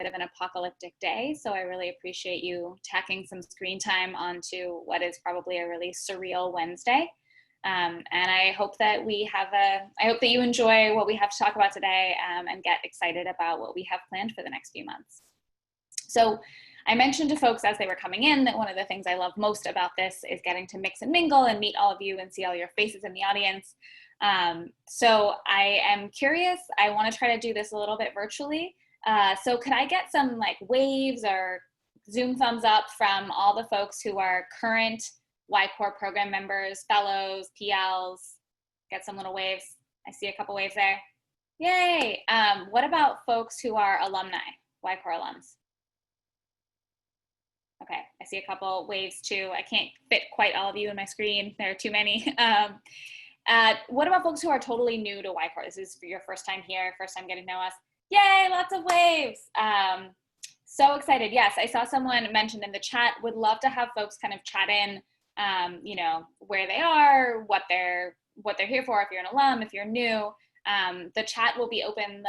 of an apocalyptic day, so I really appreciate you tacking some screen time onto what is probably a really surreal Wednesday. And I hope that I hope that you enjoy what we have to talk about today, and get excited about what we have planned for the next few months. So I mentioned to folks as they were coming in that one of the things I love most about this is getting to mix and mingle and meet all of you and see all your faces in the audience. So I am curious, I want to try to do this a little bit virtually. So could I get some like waves or Zoom thumbs up from all the folks who are current YCore program members, fellows, PLs? Get some little waves. I see a couple waves there. Yay. What about folks who are alumni, YCore alums? Okay, I see a couple waves too. I can't fit quite all of you in my screen. There are too many. What about folks who are totally new to YCore? This is for your first time here, first time getting to know us. Yay, lots of waves. So excited. Yes, I saw someone mentioned in the chat, would love to have folks kind of chat in, you know, where they are, what they're here for, if you're an alum, if you're new. The chat will be open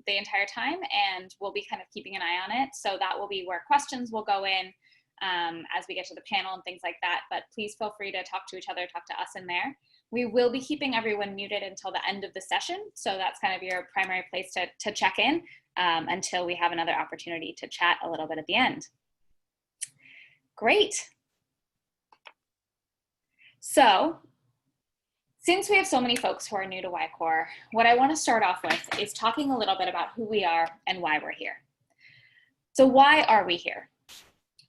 the entire time, and we'll be kind of keeping an eye on it. So that will be where questions will go in as we get to the panel and things like that. But please feel free to talk to each other, talk to us in there. We will be keeping everyone muted until the end of the session. So that's kind of your primary place to check in until we have another opportunity to chat a little bit at the end. Great. So since we have so many folks who are new to YCore, what I want to start off with is talking a little bit about who we are and why we're here. So why are we here?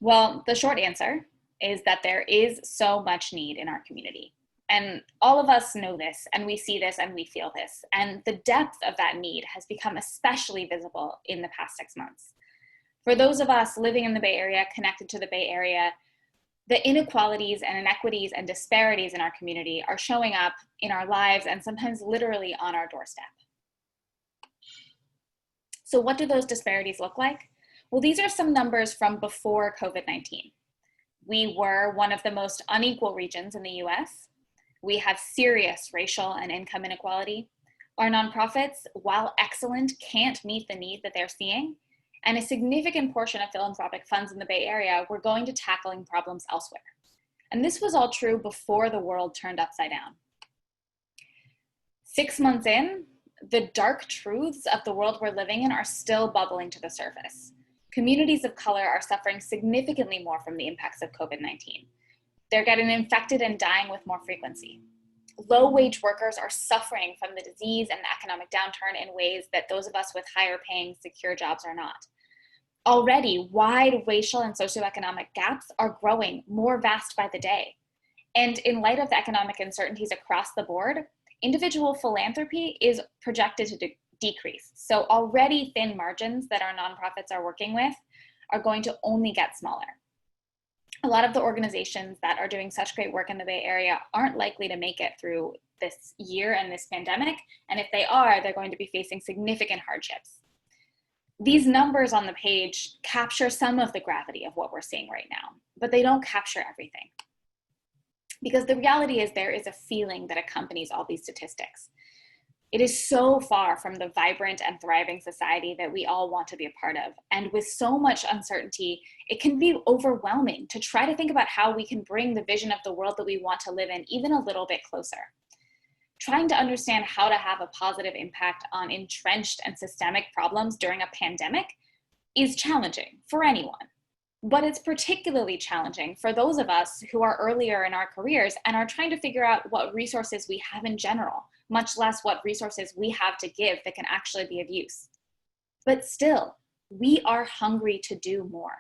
Well, the short answer is that there is so much need in our community. And all of us know this, and we see this, and we feel this. And the depth of that need has become especially visible in the past 6 months. For those of us living in the Bay Area, connected to the Bay Area, the inequalities and inequities and disparities in our community are showing up in our lives and sometimes literally on our doorstep. So what do those disparities look like? Well, these are some numbers from before COVID-19. We were one of the most unequal regions in the US. We have serious racial and income inequality. Our nonprofits, while excellent, can't meet the need that they're seeing. And a significant portion of philanthropic funds in the Bay Area were going to tackling problems elsewhere. And this was all true before the world turned upside down. 6 months in, the dark truths of the world we're living in are still bubbling to the surface. Communities of color are suffering significantly more from the impacts of COVID-19. They're getting infected and dying with more frequency. Low-wage workers are suffering from the disease and the economic downturn in ways that those of us with higher-paying, secure jobs are not. Already, wide racial and socioeconomic gaps are growing more vast by the day. And in light of the economic uncertainties across the board, individual philanthropy is projected to decrease. So already thin margins that our nonprofits are working with are going to only get smaller. A lot of the organizations that are doing such great work in the Bay Area aren't likely to make it through this year and this pandemic. And if they are, they're going to be facing significant hardships. These numbers on the page capture some of the gravity of what we're seeing right now, but they don't capture everything. Because the reality is there is a feeling that accompanies all these statistics. It is so far from the vibrant and thriving society that we all want to be a part of. And with so much uncertainty, it can be overwhelming to try to think about how we can bring the vision of the world that we want to live in even a little bit closer. Trying to understand how to have a positive impact on entrenched and systemic problems during a pandemic is challenging for anyone. But it's particularly challenging for those of us who are earlier in our careers and are trying to figure out what resources we have in general, much less what resources we have to give that can actually be of use. But still, we are hungry to do more.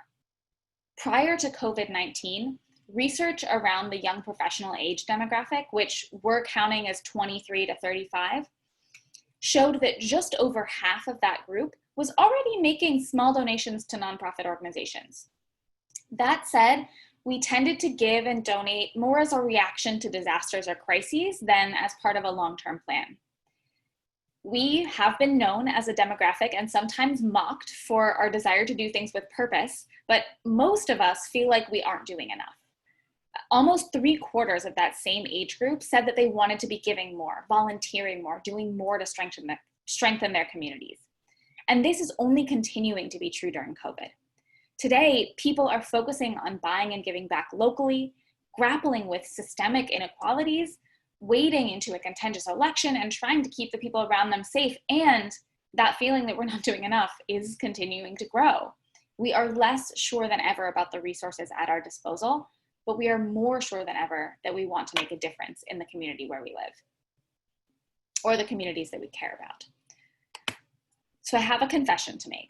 Prior to COVID-19, research around the young professional age demographic, which we're counting as 23 to 35, showed that just over half of that group was already making small donations to nonprofit organizations. That said, we tended to give and donate more as a reaction to disasters or crises than as part of a long-term plan. We have been known as a demographic and sometimes mocked for our desire to do things with purpose, but most of us feel like we aren't doing enough. Almost 3/4 of that same age group said that they wanted to be giving more, volunteering more, doing more to strengthen their communities. And this is only continuing to be true during COVID. Today, people are focusing on buying and giving back locally, grappling with systemic inequalities, wading into a contentious election, and trying to keep the people around them safe. And that feeling that we're not doing enough is continuing to grow. We are less sure than ever about the resources at our disposal, but we are more sure than ever that we want to make a difference in the community where we live, or the communities that we care about. So I have a confession to make.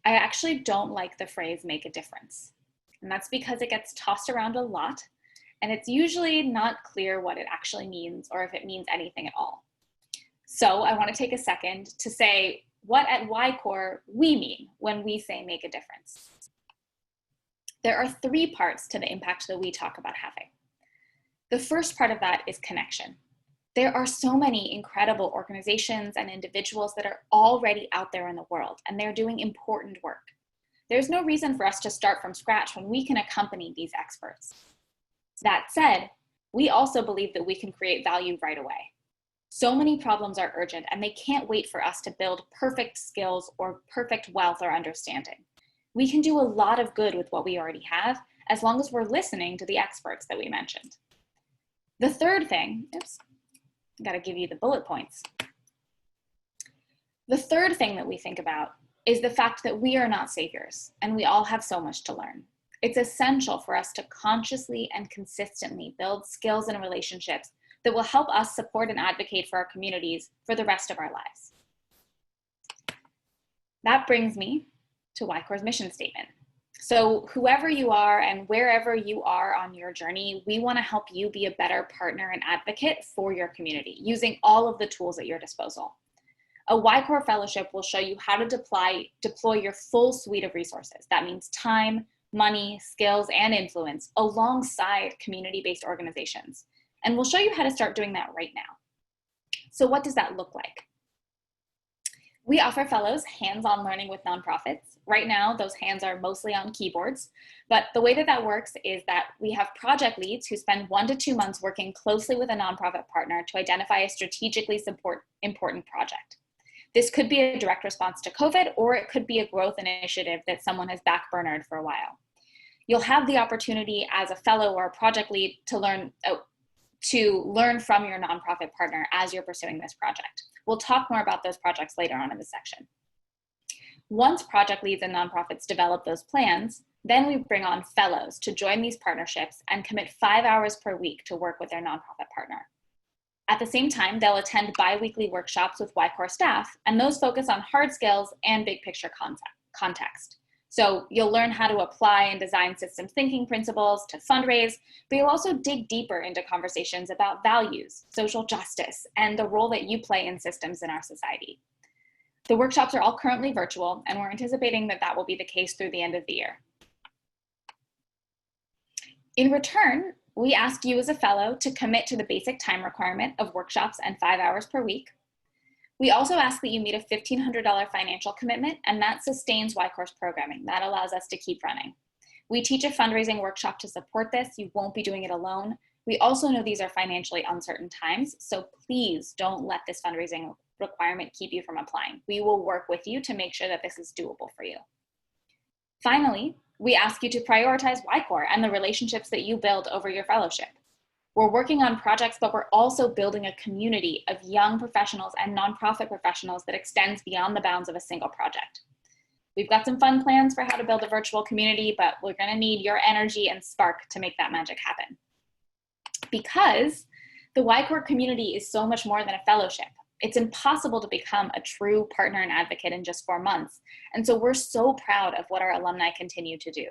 I actually don't like the phrase make a difference. And that's because it gets tossed around a lot, and it's usually not clear what it actually means or if it means anything at all. So I want to take a second to say what at YCore we mean when we say make a difference. There are 3 parts to the impact that we talk about having. The first part of that is connection. There are so many incredible organizations and individuals that are already out there in the world, and they're doing important work. There's no reason for us to start from scratch when we can accompany these experts. That said, we also believe that we can create value right away. So many problems are urgent, and they can't wait for us to build perfect skills or perfect wealth or understanding. We can do a lot of good with what we already have, as long as we're listening to the experts that we mentioned. The third thing, I gotta give you the bullet points. The third thing that we think about is the fact that we are not saviors, and we all have so much to learn. It's essential for us to consciously and consistently build skills and relationships that will help us support and advocate for our communities for the rest of our lives. That brings me to YCore's mission statement. So whoever you are and wherever you are on your journey, we want to help you be a better partner and advocate for your community using all of the tools at your disposal. A YCore fellowship will show you how to deploy your full suite of resources. That means time, money, skills, and influence alongside community-based organizations. And we'll show you how to start doing that right now. So what does that look like? We offer fellows hands-on learning with nonprofits. Right now, those hands are mostly on keyboards, but the way that that works is that we have project leads who spend 1 to 2 months working closely with a nonprofit partner to identify a strategically important project. This could be a direct response to COVID, or it could be a growth initiative that someone has backburnered for a while. You'll have the opportunity as a fellow or a project lead to learn from your nonprofit partner as you're pursuing this project. We'll talk more about those projects later on in this section. Once project leads and nonprofits develop those plans, then we bring on fellows to join these partnerships and commit 5 hours per week to work with their nonprofit partner. At the same time, they'll attend bi-weekly workshops with YCore staff, and those focus on hard skills and big picture context. So you'll learn how to apply and design systems thinking principles to fundraise, but you'll also dig deeper into conversations about values, social justice, and the role that you play in systems in our society. The workshops are all currently virtual, and we're anticipating that that will be the case through the end of the year. In return, we ask you as a fellow to commit to the basic time requirement of workshops and 5 hours per week. We also ask that you meet a $1,500 financial commitment, and that sustains YCore's programming. That allows us to keep running. We teach a fundraising workshop to support this. You won't be doing it alone. We also know these are financially uncertain times, so please don't let this fundraising requirement keep you from applying. We will work with you to make sure that this is doable for you. Finally, we ask you to prioritize YCore and the relationships that you build over your fellowship. We're working on projects, but we're also building a community of young professionals and nonprofit professionals that extends beyond the bounds of a single project. We've got some fun plans for how to build a virtual community, but we're gonna need your energy and spark to make that magic happen. Because the YCore community is so much more than a fellowship. It's impossible to become a true partner and advocate in just 4 months. And so we're so proud of what our alumni continue to do.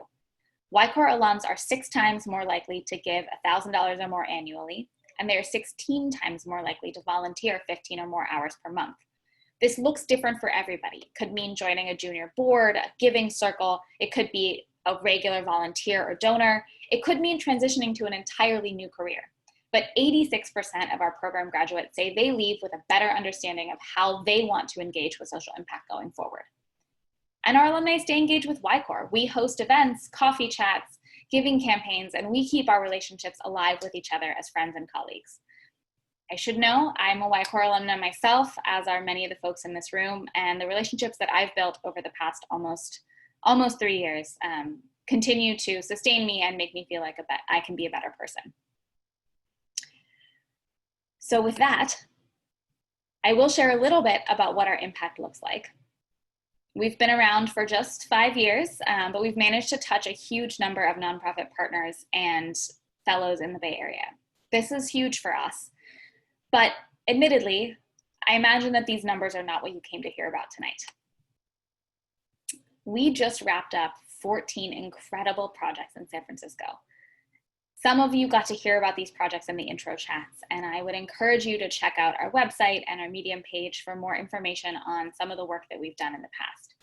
YCore alums are 6 times more likely to give $1,000 or more annually, and they are 16 times more likely to volunteer 15 or more hours per month. This looks different for everybody. It could mean joining a junior board, a giving circle. It could be a regular volunteer or donor. It could mean transitioning to an entirely new career. But 86% of our program graduates say they leave with a better understanding of how they want to engage with social impact going forward. And our alumni stay engaged with YCore. We host events, coffee chats, giving campaigns, and we keep our relationships alive with each other as friends and colleagues. I should know I'm a YCore alumna myself, as are many of the folks in this room, and the relationships that I've built over the past almost 3 years continue to sustain me and make me feel like I can be a better person. So with that, I will share a little bit about what our impact looks like. We've been around for just 5 years, but we've managed to touch a huge number of nonprofit partners and fellows in the Bay Area. This is huge for us, but admittedly, I imagine that these numbers are not what you came to hear about tonight. We just wrapped up 14 incredible projects in San Francisco. Some of you got to hear about these projects in the intro chats, and I would encourage you to check out our website and our Medium page for more information on some of the work that we've done in the past.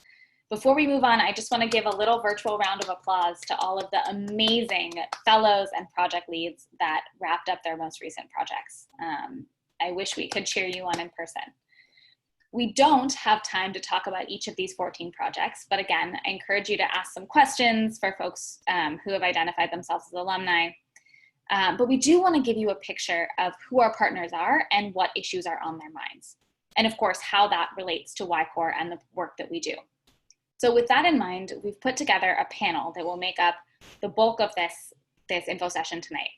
Before we move on, I just want to give a little virtual round of applause to all of the amazing fellows and project leads that wrapped up their most recent projects. I wish we could cheer you on in person. We don't have time to talk about each of these 14 projects, but again, I encourage you to ask some questions for folks who have identified themselves as alumni. But we do want to give you a picture of who our partners are and what issues are on their minds. And of course, how that relates to YCore and the work that we do. So with that in mind, we've put together a panel that will make up the bulk of this info session tonight.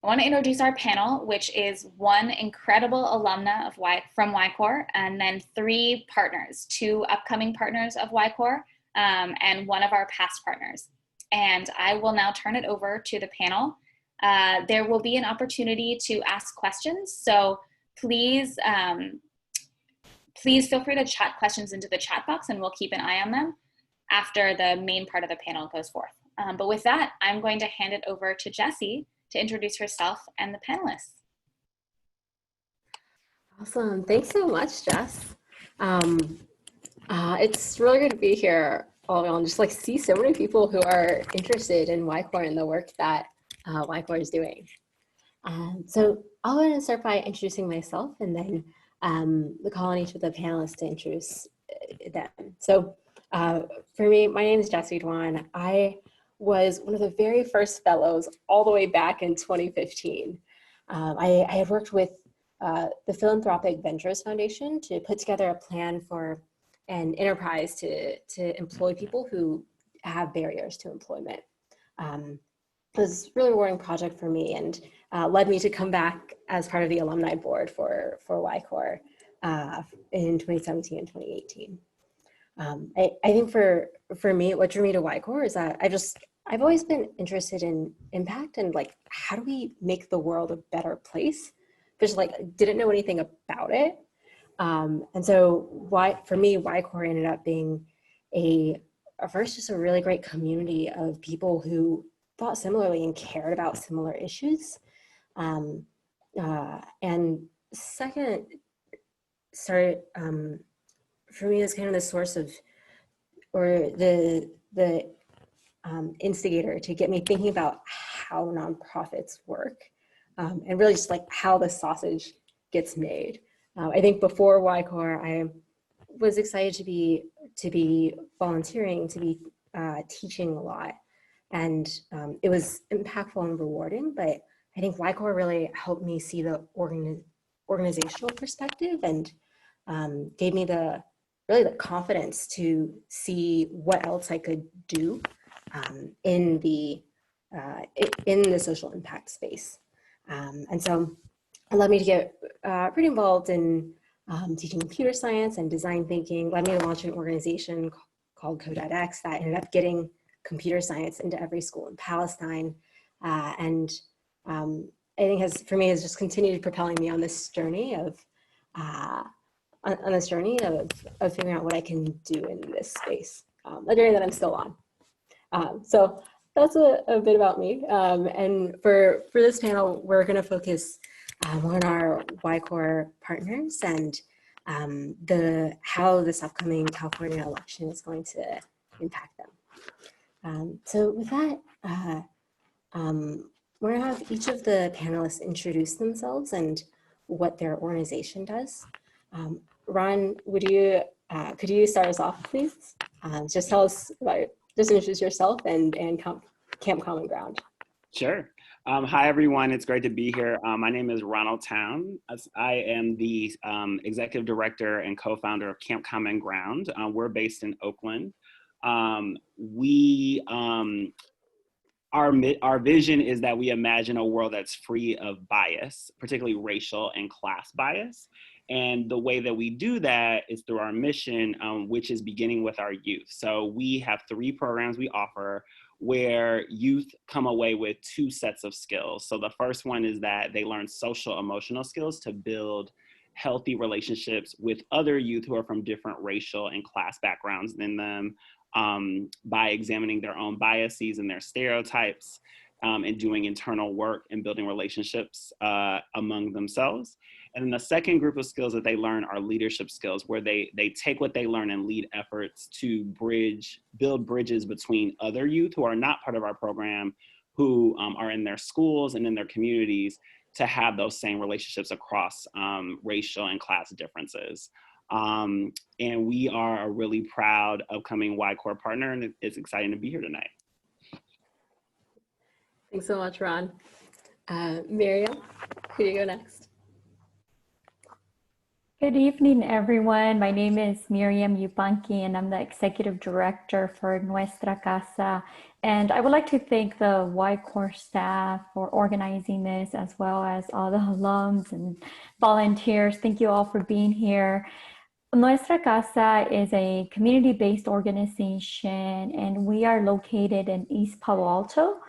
I want to introduce our panel, which is one incredible alumna from YCore, and then 3 partners, 2 upcoming partners of YCore, and one of our past partners. And I will now turn it over to the panel. There will be an opportunity to ask questions, so please feel free to chat questions into the chat box, and we'll keep an eye on them after the main part of the panel goes forth. But with that, I'm going to hand it over to Jessie to introduce herself and the panelists. Awesome. Thanks so much, Jess. It's really good to be here all around, just like see so many people who are interested in YCore and the work that YCore is doing. So I'll go ahead and start by introducing myself, and then call on each of the panelists to introduce them. So for me, my name is Jessie Dwan. I was one of the very first fellows all the way back in 2015. I had worked with the Philanthropic Ventures Foundation to put together a plan for an enterprise to employ people who have barriers to employment. It was a really rewarding project for me, and led me to come back as part of the alumni board for YCore in 2017 and 2018. I think for me, what drew me to YCore is that I've always been interested in impact and like, how do we make the world a better place? But just like, didn't know anything about it. And so for me, YCore ended up being first just a really great community of people who thought similarly and cared about similar issues. And second, started for me as kind of the source of, or the instigator to get me thinking about how nonprofits work, and really just like how the sausage gets made. I think before YCore, I was excited to be volunteering, to be teaching a lot, and it was impactful and rewarding. But I think YCore really helped me see the organizational perspective, and gave me the confidence to see what else I could do in the social impact space. And so it led me to get pretty involved in teaching computer science and design thinking, led me to launch an organization called Code.x that ended up getting computer science into every school in Palestine. And I think for me has just continued propelling me on this journey of figuring out what I can do in this space, a journey that I'm still on. So that's a bit about me. And for this panel, we're going to focus on our YCore partners and how this upcoming California election is going to impact them. So with that, we're going to have each of the panelists introduce themselves and what their organization does. Ron, could you start us off, please? Just tell us about, just introduce yourself and Camp Common Ground. Sure. Hi, everyone. It's great to be here. My name is Ronald Town. I am the executive director and co-founder of Camp Common Ground. We're based in Oakland. Our vision is that we imagine a world that's free of bias, particularly racial and class bias. And the way that we do that is through our mission, which is beginning with our youth. So we have 3 programs we offer where youth come away with 2 sets of skills. So the first one is that they learn social emotional skills to build healthy relationships with other youth who are from different racial and class backgrounds than them, by examining their own biases and their stereotypes, and doing internal work and building relationships among themselves. And then the second group of skills that they learn are leadership skills, where they take what they learn and lead efforts to build bridges between other youth who are not part of our program, who are in their schools and in their communities, to have those same relationships across racial and class differences. And we are a really proud upcoming YCore partner, and it's exciting to be here tonight. Thanks so much, Ron. Miriam, who do you go next? Good evening, everyone. My name is Miriam Eubanky, and I'm the Executive Director for Nuestra Casa. And I would like to thank the YCore staff for organizing this, as well as all the alums and volunteers. Thank you all for being here. Nuestra Casa is a community-based organization, and we are located in East Palo Alto.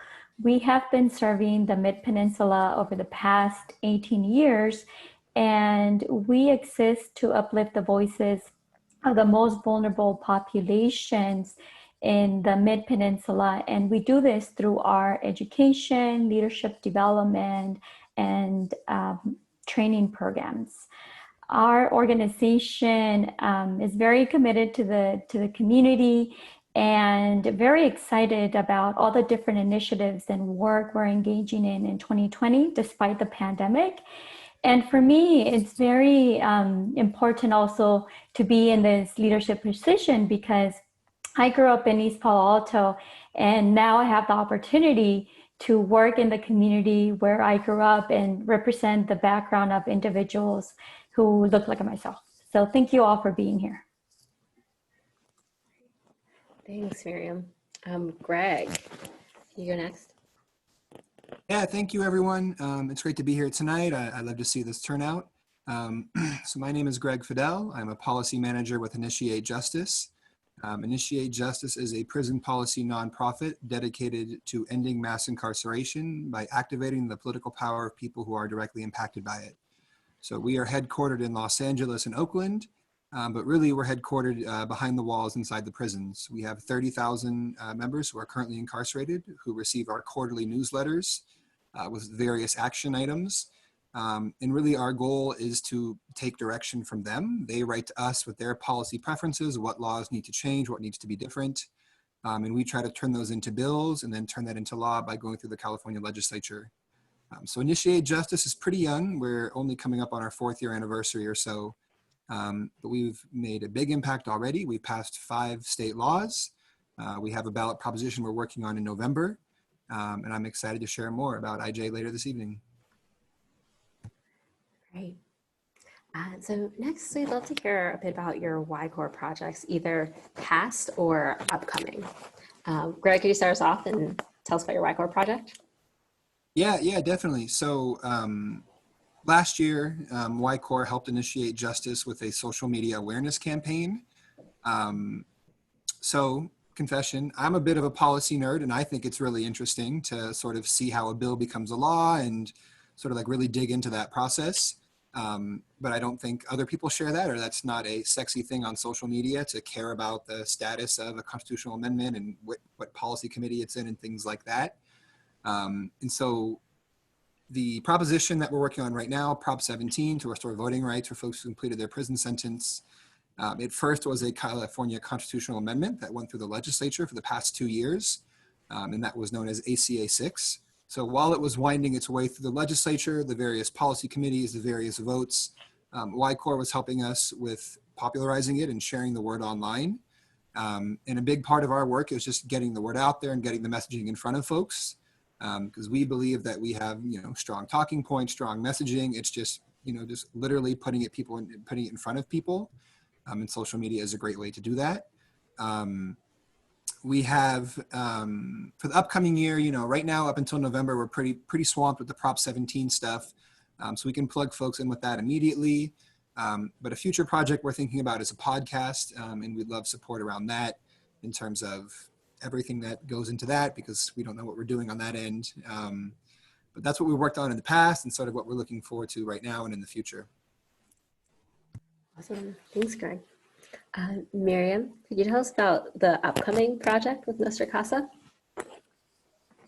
We have been serving the Mid-Peninsula over the past 18 years, and we exist to uplift the voices of the most vulnerable populations in the Mid-Peninsula. And we do this through our education, leadership development, and training programs. Our organization is very committed to the community and very excited about all the different initiatives and work we're engaging in 2020, despite the pandemic. And for me, it's very important also to be in this leadership position, because I grew up in East Palo Alto, and now I have the opportunity to work in the community where I grew up and represent the background of individuals who look like myself. So thank you all for being here. Thanks, Miriam. Greg, you go next. Yeah, thank you, everyone. It's great to be here tonight. I love to see this turnout. So my name is Greg Fidel. I'm a policy manager with Initiate Justice. Initiate Justice is a prison policy nonprofit dedicated to ending mass incarceration by activating the political power of people who are directly impacted by it. So we are headquartered in Los Angeles and Oakland, but really we're headquartered behind the walls inside the prisons. We have 30,000 members who are currently incarcerated, who receive our quarterly newsletters with various action items. And really our goal is to take direction from them. They write to us with their policy preferences, what laws need to change, what needs to be different. And we try to turn those into bills and then turn that into law by going through the California legislature. So Initiate Justice is pretty young. We're only coming up on our 4th year anniversary or so. But we've made a big impact already. We passed 5 state laws. We have a ballot proposition we're working on in November. And I'm excited to share more about IJ later this evening. Great. So next, we'd love to hear a bit about your YCore projects, either past or upcoming. Greg, can you start us off and tell us about your YCore project? Yeah, definitely. So last year, YCore helped Initiate Justice with a social media awareness campaign. So confession, I'm a bit of a policy nerd, and I think it's really interesting to sort of see how a bill becomes a law and sort of like really dig into that process. But I don't think other people share that, or that's not a sexy thing on social media, to care about the status of a constitutional amendment and what policy committee it's in and things like that. And so the proposition that we're working on right now, Prop 17, to restore voting rights for folks who completed their prison sentence, it first was a California constitutional amendment that went through the legislature for the past 2 years, and that was known as ACA 6. So while it was winding its way through the legislature, the various policy committees, the various votes, YCore was helping us with popularizing it and sharing the word online. And a big part of our work is just getting the word out there and getting the messaging in front of folks. because we believe that we have, strong talking points, strong messaging. It's just, just literally putting it in front of people. And social media is a great way to do that. We have, for the upcoming year, right now up until November, we're pretty swamped with the Prop 17 stuff. So we can plug folks in with that immediately. But a future project we're thinking about is a podcast, and we'd love support around that in terms of everything that goes into that, because we don't know what we're doing on that end. But that's what we worked on in the past and sort of what we're looking forward to right now and in the future. Awesome. Thanks, Greg. Miriam, could you tell us about the upcoming project with Nuestra Casa?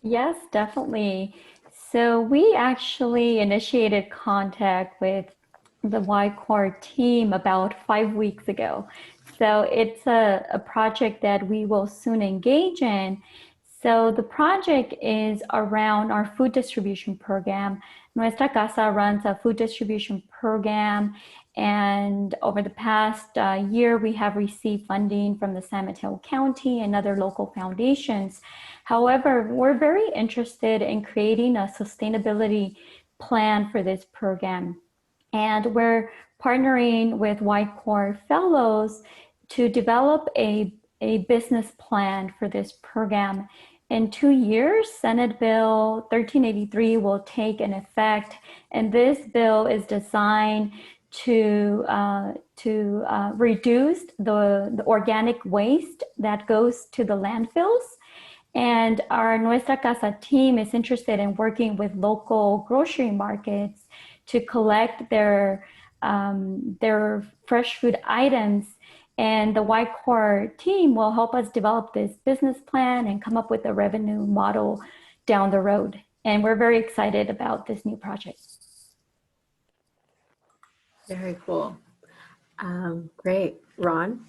Yes, definitely. So we actually initiated contact with the YCore team about 5 weeks ago. So it's a project that we will soon engage in. So the project is around our food distribution program. Nuestra Casa runs a food distribution program, and over the past year, we have received funding from the San Mateo County and other local foundations. However, we're very interested in creating a sustainability plan for this program. And we're partnering with YCore Fellows to develop a business plan for this program. In 2 years, Senate Bill 1383 will take an effect, and this bill is designed to reduce the organic waste that goes to the landfills. And our Nuestra Casa team is interested in working with local grocery markets to collect their fresh food items. And the YCore team will help us develop this business plan and come up with a revenue model down the road. And we're very excited about this new project. Very cool. Great. Ron?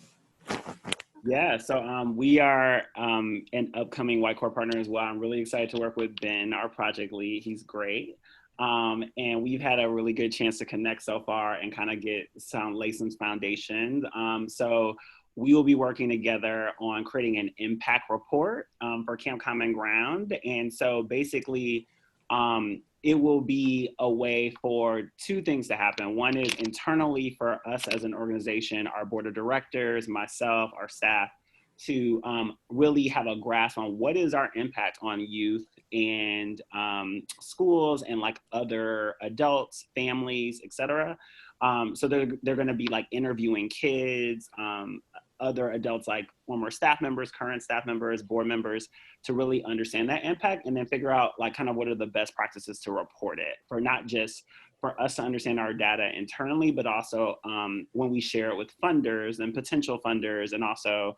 Yeah, so we are an upcoming YCore partner as well. I'm really excited to work with Ben, our project lead. He's great. And we've had a really good chance to connect so far and kind of lay some foundations. So we will be working together on creating an impact report for Camp Common Ground. And so basically, it will be a way for two things to happen. One is internally for us as an organization, our board of directors, myself, our staff, to really have a grasp on what is our impact on youth and schools and like other adults, families, etc. So they're going to be like interviewing kids, other adults like former staff members, current staff members, board members, to really understand that impact and then figure out like kind of what are the best practices to report it, for not just for us to understand our data internally, but also when we share it with funders and potential funders, and also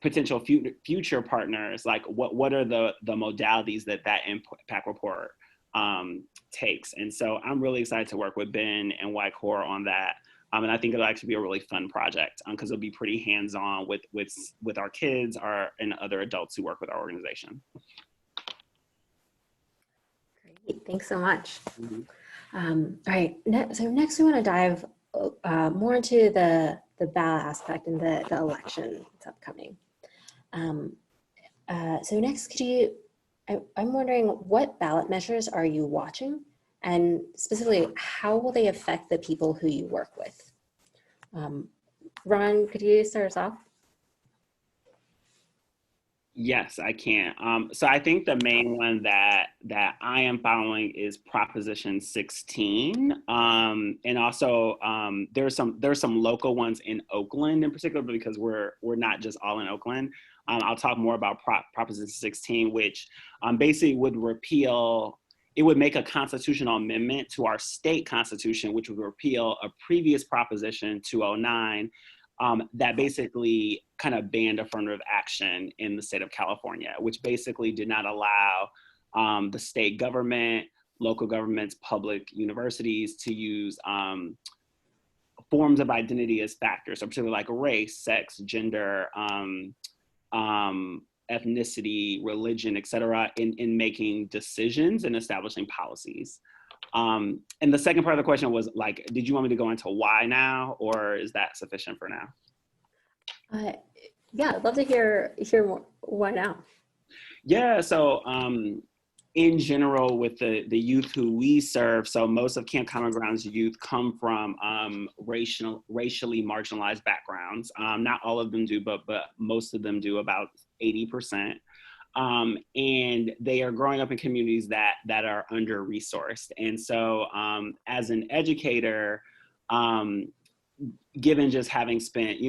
potential future partners, like what are the modalities that impact report takes. And so I'm really excited to work with Ben and YCore on that. And I think it'll actually be a really fun project because it'll be pretty hands-on with our kids and other adults who work with our organization. Great, thanks so much. Mm-hmm. All right, so next we want to dive more into the ballot aspect and the election that's upcoming. So next, I'm wondering, what ballot measures are you watching? And specifically, how will they affect the people who you work with? Ron, could you start us off? Yes, I can. So I think the main one that I am following is Proposition 16, and also there's some local ones in Oakland in particular, because we're not just all in Oakland. I'll talk more about Proposition 16, which basically would repeal. It would make a constitutional amendment to our state constitution, which would repeal a previous Proposition 209 that basically kind of banned affirmative action in the state of California, which basically did not allow the state government, local governments, public universities to use forms of identity as factors, so particularly like race, sex, gender, ethnicity, religion, et cetera, in making decisions and establishing policies. And the second part of the question was like, did you want me to go into why now, or is that sufficient for now? Yeah, I'd love to hear more. Why now? Yeah, so in general, with the youth who we serve, so most of Camp Common Ground's youth come from racially marginalized backgrounds. Not all of them do, but most of them do, about 80%. And they are growing up in communities that are under-resourced. And so as an educator, given just having spent,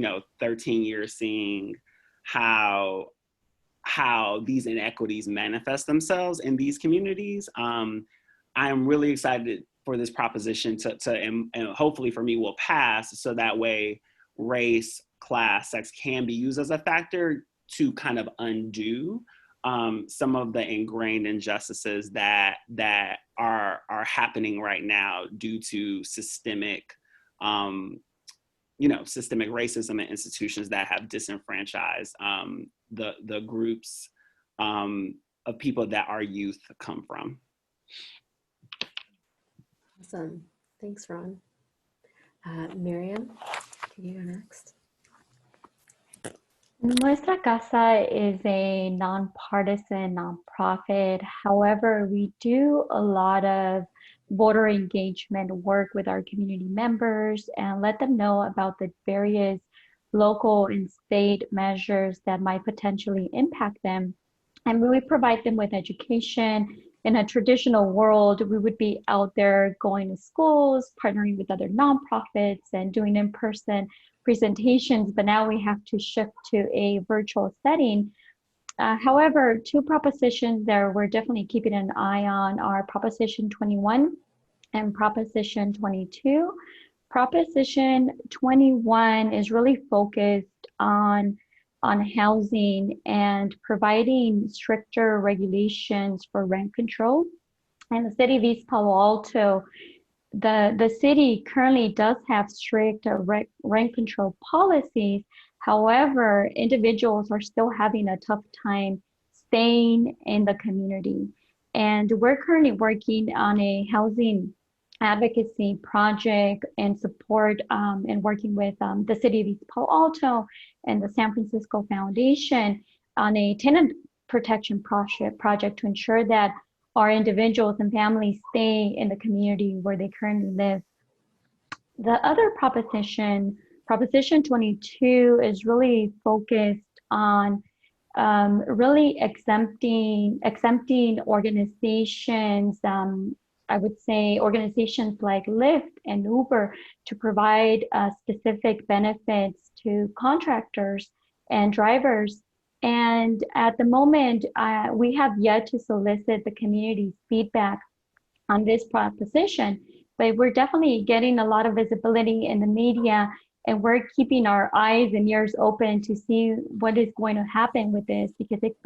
13 years seeing how these inequities manifest themselves in these communities, I'm really excited for this proposition and hopefully for me will pass, so that way race, class, sex can be used as a factor to kind of undo some of the ingrained injustices that are happening right now due to systemic systemic racism in institutions that have disenfranchised the groups of people that our youth come from. Awesome. Thanks, Ron. Miriam, can you go next? Nuestra Casa is a nonpartisan nonprofit. However, we do a lot of voter engagement work with our community members and let them know about the various local and state measures that might potentially impact them. And we provide them with education. In a traditional world, we would be out there going to schools, partnering with other nonprofits and doing in-person presentations, but now we have to shift to a virtual setting. However, two propositions there we're definitely keeping an eye on are Proposition 21 and Proposition 22. Proposition 21 is really focused on housing and providing stricter regulations for rent control. And the city of East Palo Alto, the city currently does have strict rent control policies. However, individuals are still having a tough time staying in the community. And we're currently working on a housing advocacy project and support and working with the city of East Palo Alto and the San Francisco Foundation on a tenant protection project to ensure that our individuals and families stay in the community where they currently live. The other proposition, Proposition 22, is really focused on really exempting organizations, I would say organizations like Lyft and Uber, to provide specific benefits to contractors and drivers. And at the moment, we have yet to solicit the community's feedback on this proposition, but we're definitely getting a lot of visibility in the media, and we're keeping our eyes and ears open to see what is going to happen with this, because it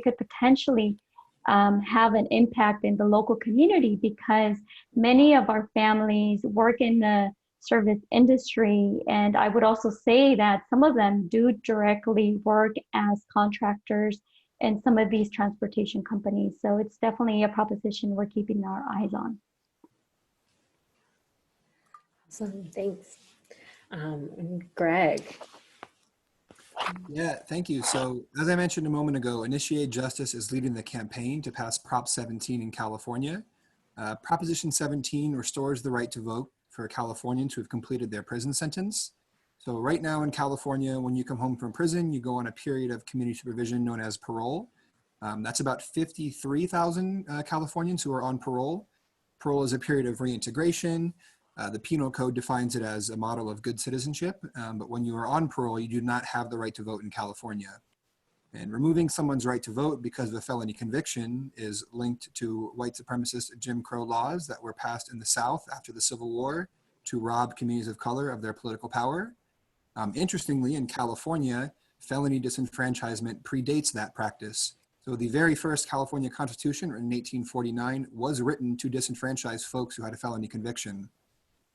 could potentially have an impact in the local community, because many of our families work in the service industry. And I would also say that some of them do directly work as contractors in some of these transportation companies. So it's definitely a proposition we're keeping our eyes on. Awesome, thanks. And Greg. Yeah, thank you. So as I mentioned a moment ago, Initiate Justice is leading the campaign to pass Prop 17 in California. Proposition 17 restores the right to vote for Californians who have completed their prison sentence. So right now in California, when you come home from prison, you go on a period of community supervision known as parole. That's about 53,000 Californians who are on parole. Parole is a period of reintegration. The Penal Code defines it as a model of good citizenship, but when you are on parole, you do not have the right to vote in California. And removing someone's right to vote because of a felony conviction is linked to white supremacist Jim Crow laws that were passed in the South after the Civil War to rob communities of color of their political power. Interestingly, in California, felony disenfranchisement predates that practice. So the very first California Constitution, written in 1849, was written to disenfranchise folks who had a felony conviction.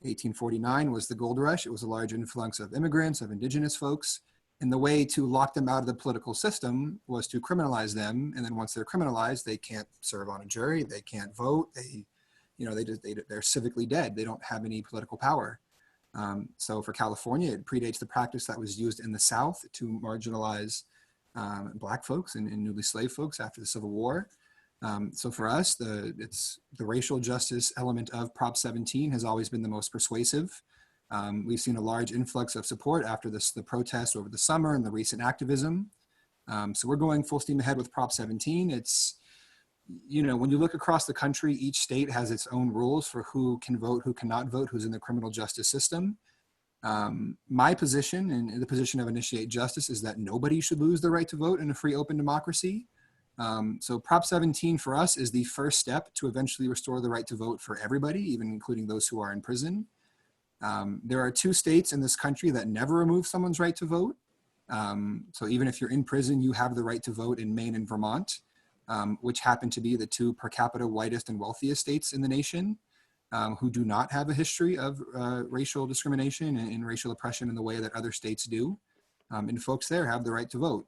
1849 was the gold rush. It was a large influx of immigrants, of indigenous folks. And the way to lock them out of the political system was to criminalize them. And then once they're criminalized, they can't serve on a jury, they can't vote, they're civically dead. They don't have any political power. So for California, it predates the practice that was used in the South to marginalize Black folks and newly enslaved folks after the Civil War. So for us, the racial justice element of Prop 17 has always been the most persuasive. We've seen a large influx of support after the protests over the summer and the recent activism. So we're going full steam ahead with Prop 17. It's, you know, when you look across the country, each state has its own rules for who can vote, who cannot vote, who's in the criminal justice system. My position and the position of Initiate Justice is that nobody should lose the right to vote in a free, open democracy. So Prop 17 for us is the first step to eventually restore the right to vote for everybody, even including those who are in prison. There are 2 states in this country that never remove someone's right to vote. So even if you're in prison, you have the right to vote in Maine and Vermont, which happen to be the 2 per capita whitest and wealthiest states in the nation, who do not have a history of racial discrimination and racial oppression in the way that other states do. And folks there have the right to vote.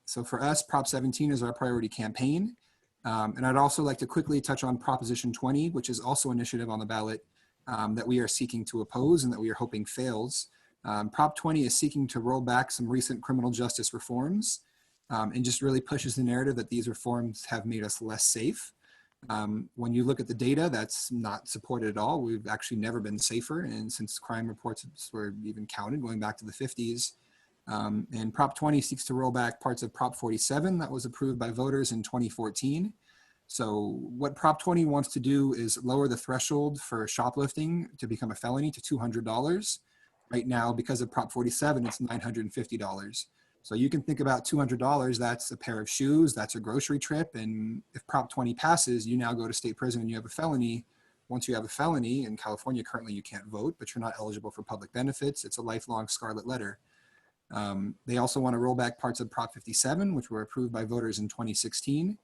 So for us, Prop 17 is our priority campaign. And I'd also like to quickly touch on Proposition 20, which is also an initiative on the ballot that we are seeking to oppose and that we are hoping fails. Prop 20 is seeking to roll back some recent criminal justice reforms and just really pushes the narrative that these reforms have made us less safe. When you look at the data, that's not supported at all. We've actually never been safer, and since crime reports were even counted going back to the 50s. And Prop 20 seeks to roll back parts of Prop 47 that was approved by voters in 2014. So what Prop 20 wants to do is lower the threshold for shoplifting to become a felony to $200. Right now, because of Prop 47, it's $950. So you can think about $200, that's a pair of shoes, that's a grocery trip. And if Prop 20 passes, you now go to state prison and you have a felony. Once you have a felony, in California currently you can't vote, but you're not eligible for public benefits. It's a lifelong scarlet letter. They also want to roll back parts of Prop 57, which were approved by voters in 2016,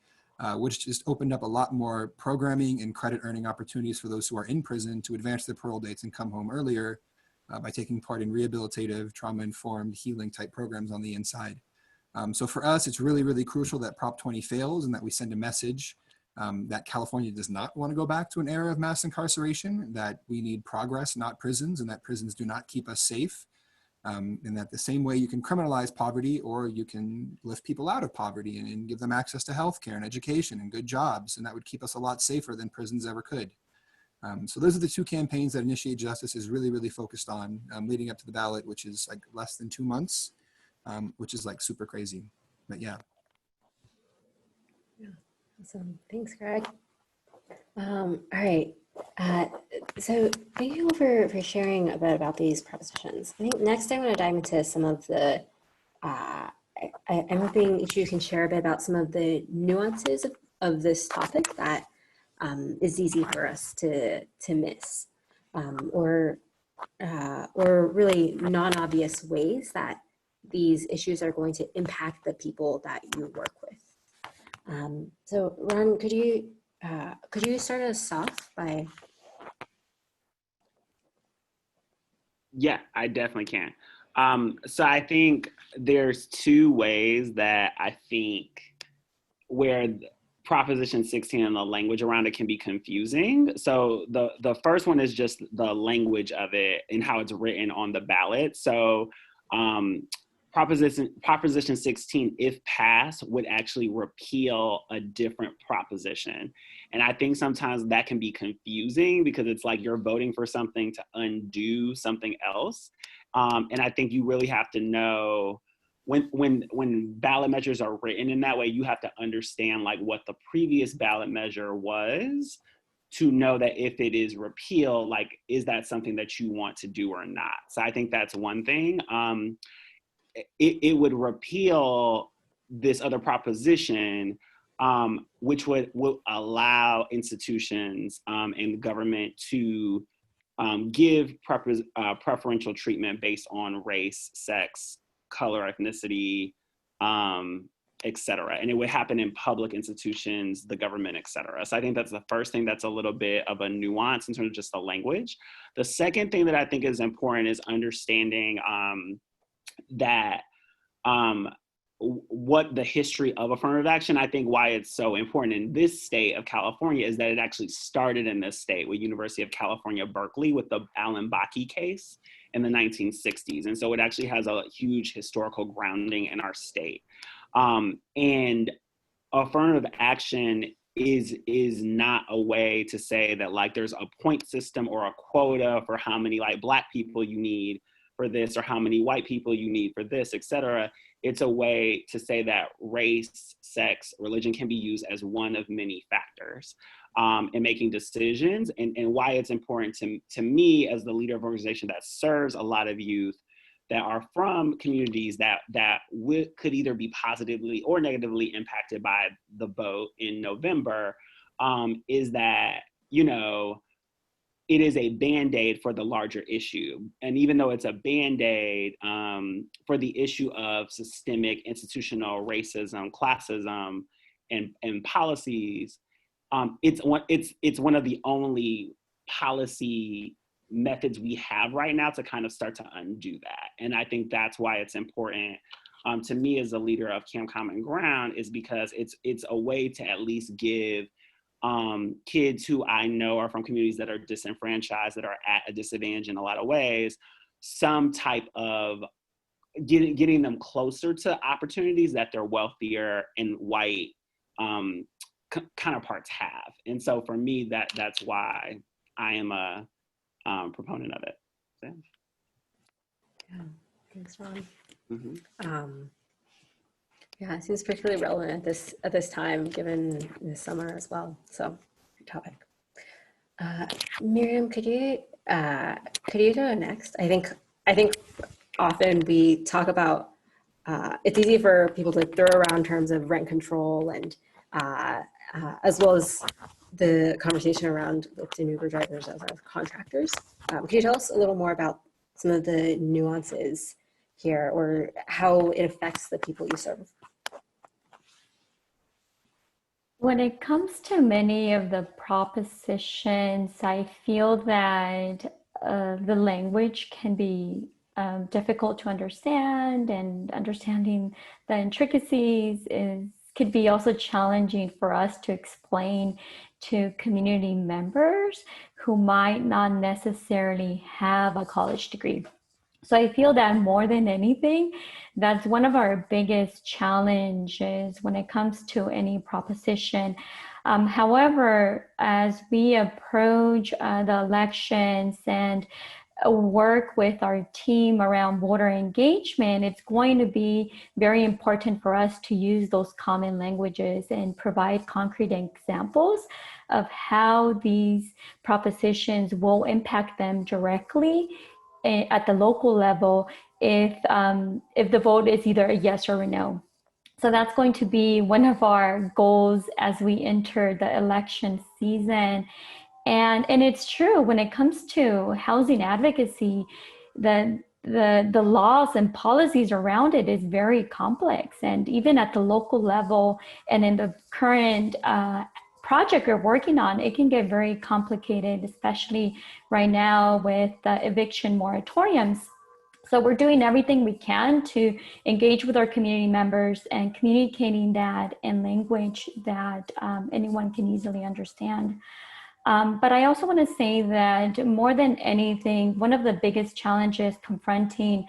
which just opened up a lot more programming and credit earning opportunities for those who are in prison to advance their parole dates and come home earlier by taking part in rehabilitative, trauma-informed healing type programs on the inside. So for us, it's really, really crucial that Prop 20 fails and that we send a message that California does not want to go back to an era of mass incarceration, that we need progress, not prisons, and that prisons do not keep us safe. And that the same way you can criminalize poverty, or you can lift people out of poverty and give them access to healthcare and education and good jobs, and that would keep us a lot safer than prisons ever could. So those are the 2 campaigns that Initiate Justice is really, really focused on leading up to the ballot, which is like less than 2 months, which is like super crazy, but yeah. Yeah, awesome. Thanks, Greg. All right. So thank you all for sharing a bit about these propositions. I think next I want to dive into some of the, I'm hoping each of you can share a bit about some of the nuances of this topic that is easy for us to miss, or really non-obvious ways that these issues are going to impact the people that you work with. So Ron, could you start us off by? Yeah, I definitely can. So I think there's 2 ways that I think where Proposition 16 and the language around it can be confusing. So the first one is just the language of it and how it's written on the ballot. So Proposition 16, if passed, would actually repeal a different proposition. And I think sometimes that can be confusing because it's like you're voting for something to undo something else. And I think you really have to know when ballot measures are written in that way, you have to understand like what the previous ballot measure was to know that if it is repealed, like, is that something that you want to do or not? So I think that's one thing. It would repeal this other proposition, which will allow institutions and government to give preferential treatment based on race, sex, color, ethnicity, et cetera. And it would happen in public institutions, the government, et cetera. So I think that's the first thing that's a little bit of a nuance in terms of just the language. The second thing that I think is important is understanding that what the history of affirmative action, I think why it's so important in this state of California is that it actually started in this state with University of California, Berkeley with the Allen Bakke case in the 1960s. And so it actually has a huge historical grounding in our state. And affirmative action is not a way to say that like there's a point system or a quota for how many like Black people you need for this or how many white people you need for this, et cetera. It's a way to say that race, sex, religion can be used as one of many factors in making decisions, and why it's important to me as the leader of an organization that serves a lot of youth that are from communities that could either be positively or negatively impacted by the vote in November, is that, you know, it is a Band-Aid for the larger issue. And even though it's a Band-Aid for the issue of systemic institutional racism, classism, and policies, it's one of the only policy methods we have right now to kind of start to undo that. And I think that's why it's important to me as a leader of Camp Common Ground, is because it's a way to at least give kids who I know are from communities that are disenfranchised, that are at a disadvantage in a lot of ways, some type of getting them closer to opportunities that their wealthier and white counterparts have. And so for me, that's why I am a proponent of it. So. Yeah, thanks, Ron. Mm-hmm. Yeah, it seems particularly relevant at this time, given the summer as well. So, good topic. Miriam, could you go next? I think often we talk about it's easy for people to throw around terms of rent control and as well as the conversation around Lyft and Uber drivers as our contractors. Could you tell us a little more about some of the nuances here, or how it affects the people you serve? When it comes to many of the propositions, I feel that the language can be difficult to understand, and understanding the intricacies could be also challenging for us to explain to community members who might not necessarily have a college degree. So I feel that more than anything, that's one of our biggest challenges when it comes to any proposition. However, as we approach the elections and work with our team around voter engagement, it's going to be very important for us to use those common languages and provide concrete examples of how these propositions will impact them directly at the local level if the vote is either a yes or a no. So that's going to be one of our goals as we enter the election season. And it's true, when it comes to housing advocacy, the laws and policies around it is very complex. And even at the local level and in the current project we're working on, it can get very complicated, especially right now with the eviction moratoriums. So we're doing everything we can to engage with our community members and communicating that in language that anyone can easily understand. But I also want to say that more than anything, one of the biggest challenges confronting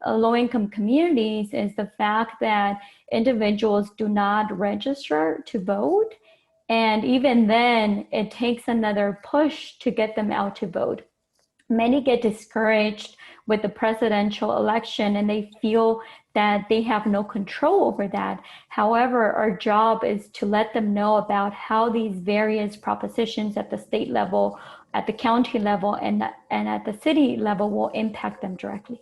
low-income communities is the fact that individuals do not register to vote. And even then, it takes another push to get them out to vote. Many get discouraged with the presidential election and they feel that they have no control over that. However, our job is to let them know about how these various propositions at the state level, at the county level, and at the city level will impact them directly.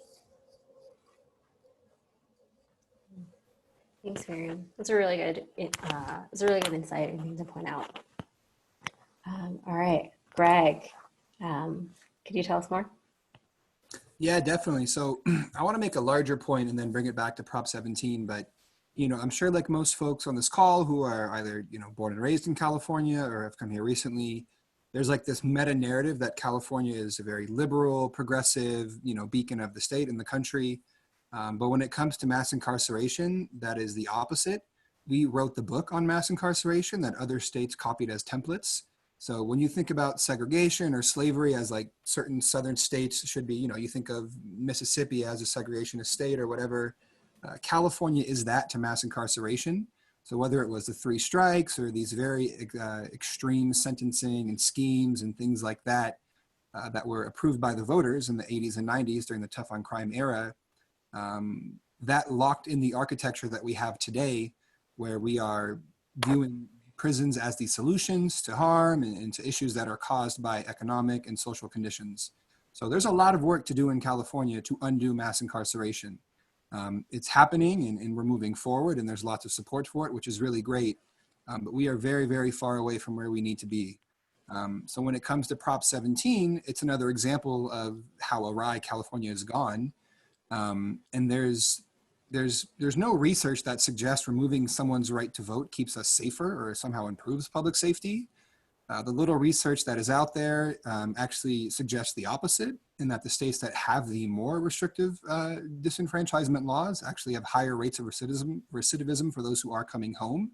Thanks, Miriam. That's a really good insight and thing to point out. All right, Greg, could you tell us more? Yeah, definitely. So I want to make a larger point and then bring it back to Prop 17. But, you know, I'm sure like most folks on this call who are either, you know, born and raised in California or have come here recently, there's like this meta narrative that California is a very liberal, progressive, you know, beacon of the state and the country. But when it comes to mass incarceration, that is the opposite. We wrote the book on mass incarceration that other states copied as templates. So when you think about segregation or slavery as like certain southern states should be, you think of Mississippi as a segregationist state or whatever, California is that to mass incarceration. So whether it was the 3 strikes or these very extreme sentencing and schemes and things like that, that were approved by the voters in the 80s and 90s during the tough on crime era, that locked in the architecture that we have today, where we are viewing prisons as the solutions to harm and to issues that are caused by economic and social conditions. So there's a lot of work to do in California to undo mass incarceration. It's happening and we're moving forward, and there's lots of support for it, which is really great. But we are very, very far away from where we need to be. So when it comes to Prop 17, it's another example of how awry California has gone. And there's no research that suggests removing someone's right to vote keeps us safer or somehow improves public safety. The little research that is out there actually suggests the opposite, in that the states that have the more restrictive disenfranchisement laws actually have higher rates of recidivism for those who are coming home.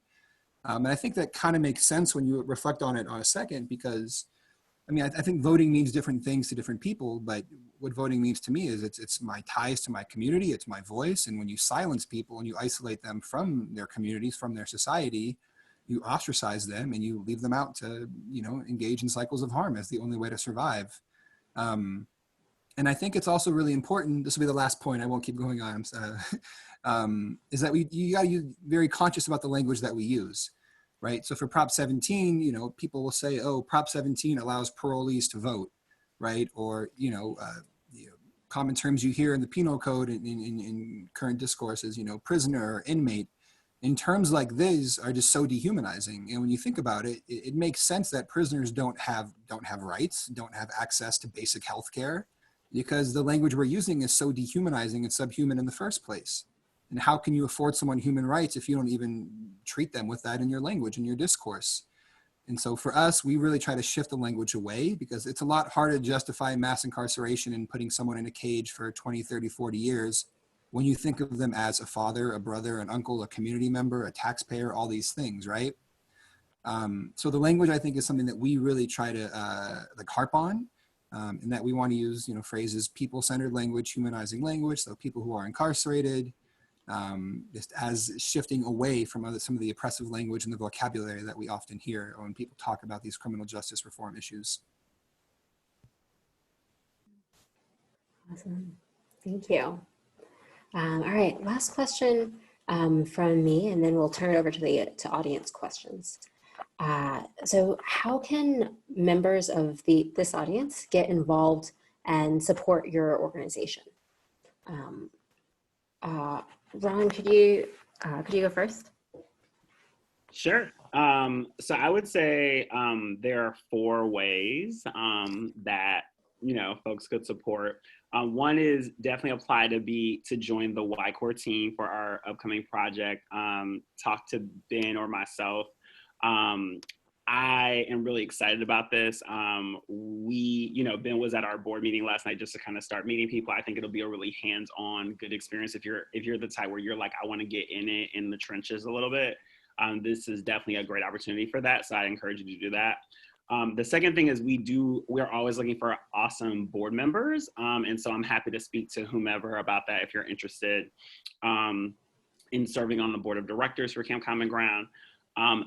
And I think that kind of makes sense when you reflect on it on a second, because I think voting means different things to different people, but what voting means to me is it's my ties to my community, it's my voice. And when you silence people and you isolate them from their communities, from their society, you ostracize them and you leave them out to, engage in cycles of harm as the only way to survive. And I think it's also really important, this will be the last point, I won't keep going on, is that you gotta be very conscious about the language that we use. Right. So for Prop 17, people will say, oh, Prop 17 allows parolees to vote, right? Or, common terms you hear in the penal code in current discourses, prisoner or inmate. In terms like these are just so dehumanizing. And when you think about it, it makes sense that prisoners don't have rights, don't have access to basic health care, because the language we're using is so dehumanizing and subhuman in the first place. And how can you afford someone human rights if you don't even treat them with that in your language, in your discourse? And so for us, we really try to shift the language away, because it's a lot harder to justify mass incarceration and putting someone in a cage for 20, 30, 40 years when you think of them as a father, a brother, an uncle, a community member, a taxpayer, all these things, right? So the language, I think, is something that we really try to harp on, and that we want to use, phrases, people-centered language, humanizing language, so people who are incarcerated, just as shifting away from some of the oppressive language and the vocabulary that we often hear when people talk about these criminal justice reform issues. Awesome. Thank you. All right, last question from me, and then we'll turn it over to audience questions. So how can members of this audience get involved and support your organization? Ron, could you go first? Sure. So I would say there are 4 ways that folks could support. One is definitely apply to join the YCore team for our upcoming project. Talk to Ben or myself. I am really excited about this. Ben was at our board meeting last night just to kind of start meeting people. I think it'll be a really hands-on, good experience if you're the type where you're like, I want to get in the trenches a little bit. This is definitely a great opportunity for that. So I encourage you to do that. The second thing is we're always looking for awesome board members. And so I'm happy to speak to whomever about that if you're interested in serving on the board of directors for Camp Common Ground.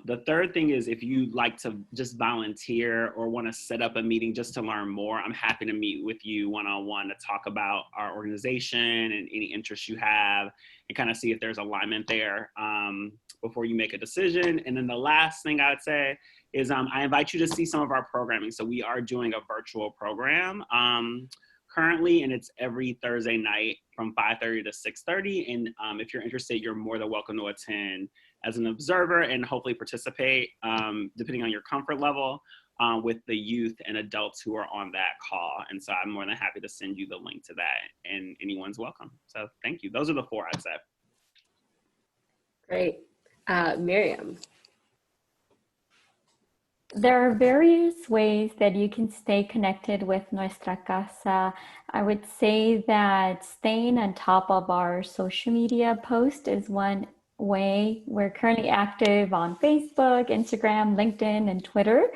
The third thing is if you'd like to just volunteer or want to set up a meeting just to learn more, I'm happy to meet with you one-on-one to talk about our organization and any interests you have and kind of see if there's alignment there before you make a decision. And then the last thing I would say is I invite you to see some of our programming. So we are doing a virtual program currently, and it's every Thursday night from 5:30 to 6:30. And if you're interested, you're more than welcome to attend as an observer and hopefully participate, depending on your comfort level, with the youth and adults who are on that call. And so I'm more than happy to send you the link to that, and anyone's welcome. So thank you. Those are the 4 I'd say. Great. Miriam. There are various ways that you can stay connected with Nuestra Casa. I would say that staying on top of our social media post is one way. We're currently active on Facebook, Instagram, LinkedIn, and Twitter.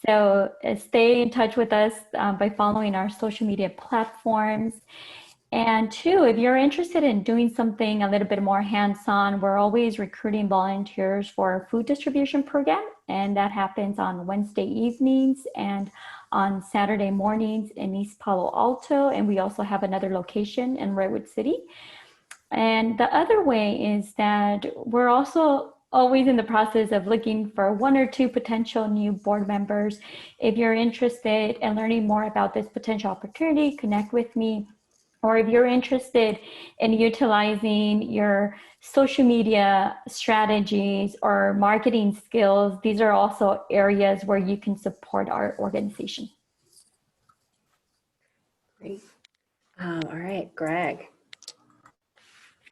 So stay in touch with us by following our social media platforms. And two, if you're interested in doing something a little bit more hands-on, we're always recruiting volunteers for our food distribution program. And that happens on Wednesday evenings and on Saturday mornings in East Palo Alto. And we also have another location in Redwood City. And the other way is that we're also always in the process of looking for one or two potential new board members. If you're interested in learning more about this potential opportunity, connect with me. Or if you're interested in utilizing your social media strategies or marketing skills, these are also areas where you can support our organization. Great. All right, Greg.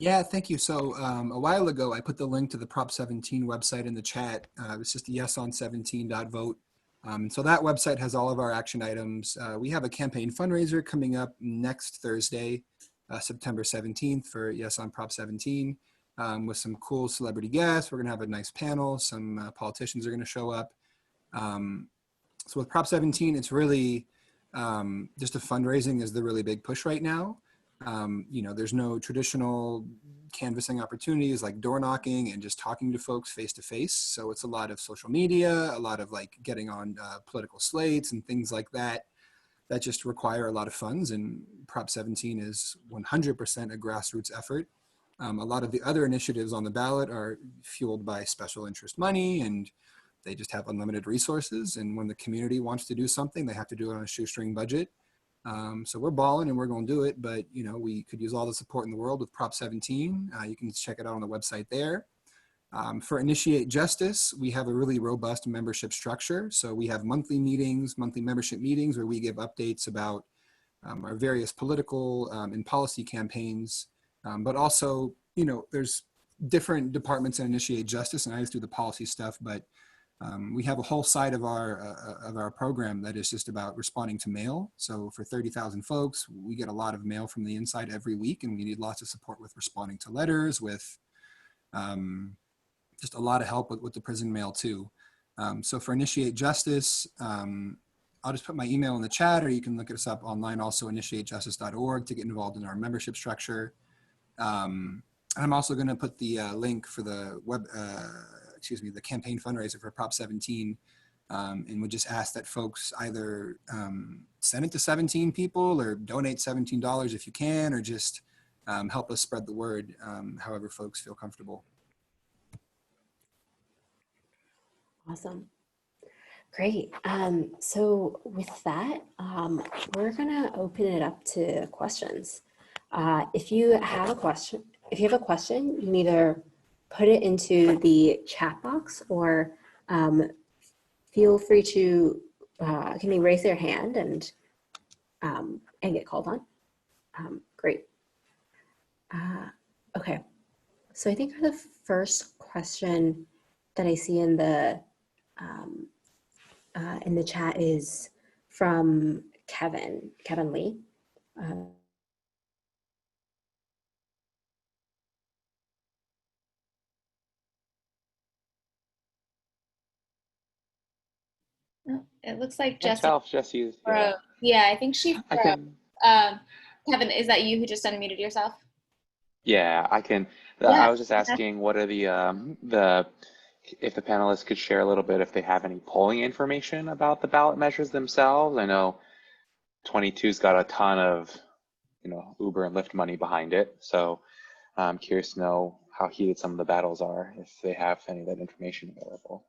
Yeah, thank you. So a while ago, I put the link to the Prop 17 website in the chat. It's just yeson17.vote. So that website has all of our action items. We have a campaign fundraiser coming up next Thursday, September 17th for Yes on Prop 17 with some cool celebrity guests. We're gonna have a nice panel. Some politicians are gonna show up. So with Prop 17, it's really just a fundraising is the really big push right now. You know, there's no traditional canvassing opportunities like door knocking and just talking to folks face to face. So it's a lot of social media, a lot of like getting on political slates and things like that that just require a lot of funds. And Prop 17 is 100% a grassroots effort. A lot of the other initiatives on the ballot are fueled by special interest money, and they just have unlimited resources. And when the community wants to do something, they have to do it on a shoestring budget. So we're balling and we're going to do it, but you know, we could use all the support in the world with Prop 17. You can check it out on the website there. For Initiate Justice, we have a really robust membership structure. So we have monthly meetings, monthly membership meetings where we give updates about our various political and policy campaigns, but also, you know, there's different departments in Initiate Justice, and I just do the policy stuff, but we have a whole side of our program that is just about responding to mail. So for 30,000 folks, we get a lot of mail from the inside every week, and we need lots of support with responding to letters, with just a lot of help with the prison mail too. So for Initiate Justice, I'll just put my email in the chat, or you can look us up online also, initiatejustice.org, to get involved in our membership structure. And I'm also going to put the link for the the campaign fundraiser for Prop 17, and would just ask that folks either send it to 17 people or donate $17 if you can, or just help us spread the word, however folks feel comfortable. Awesome. Great. So with that, we're gonna open it up to questions. If you have a question, you can either put it into the chat box, or feel free to can you raise their hand and get called on. Great. Okay. So I think the first question that I see in the chat is from Kevin Lee. It looks like Jesse's. Yeah. Yeah, I think she I can. Kevin, is that you who just unmuted yourself? Yeah, I can. Yeah. I was just asking, what are if the panelists could share a little bit if they have any polling information about the ballot measures themselves. I know 22's got a ton of, you know, Uber and Lyft money behind it. So I'm curious to know how heated some of the battles are, if they have any of that information available.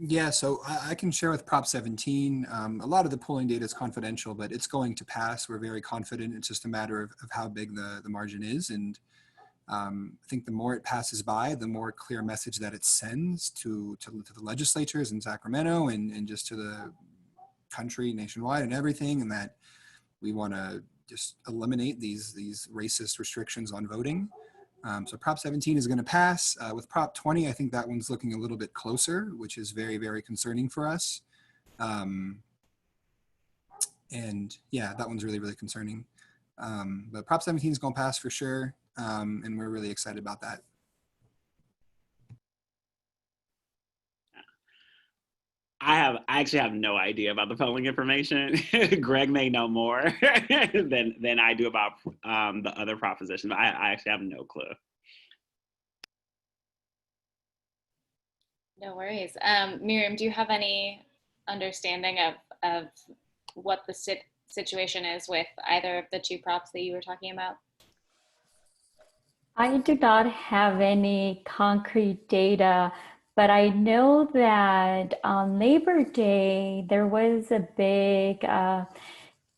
Yeah, so I can share with Prop 17. A lot of the polling data is confidential, but it's going to pass. We're very confident. It's just a matter of how big the margin is. And I think the more it passes by, the more clear message that it sends to the legislatures in Sacramento and just to the country nationwide and everything, and that we want to just eliminate these racist restrictions on voting. So Prop 17 is going to pass. With Prop 20, I think that one's looking a little bit closer, which is very, very concerning for us. And yeah, that one's really, really concerning. But Prop 17 is going to pass for sure. And we're really excited about that. I actually have no idea about the polling information. Greg may know more than I do about the other propositions, but I actually have no clue. No worries. Miriam, do you have any understanding of what the situation is with either of the two props that you were talking about? I do not have any concrete data, but I know that on Labor Day, there was a big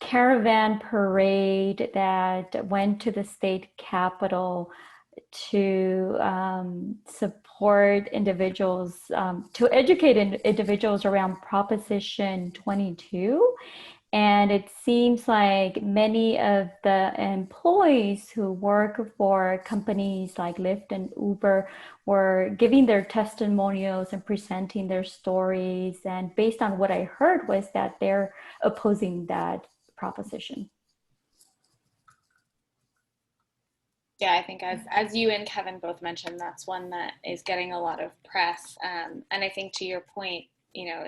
caravan parade that went to the state capitol to support individuals, to educate individuals around Proposition 22. And it seems like many of the employees who work for companies like Lyft and Uber were giving their testimonials and presenting their stories. And based on what I heard was that they're opposing that proposition. Yeah, I think as you and Kevin both mentioned, that's one that is getting a lot of press. And I think to your point,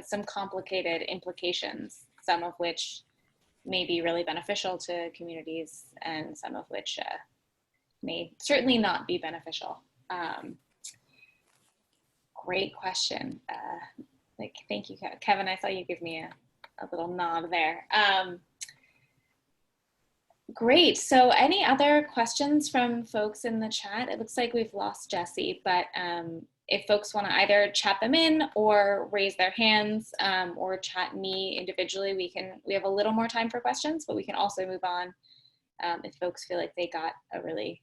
some complicated implications, some of which may be really beneficial to communities and some of which may certainly not be beneficial. Great question. Thank you, Kevin. I saw you give me a little nod there. Great. So any other questions from folks in the chat? It looks like we've lost Jesse, but if folks want to either chat them in or raise their hands or chat me individually, we have a little more time for questions, but we can also move on if folks feel like they got a really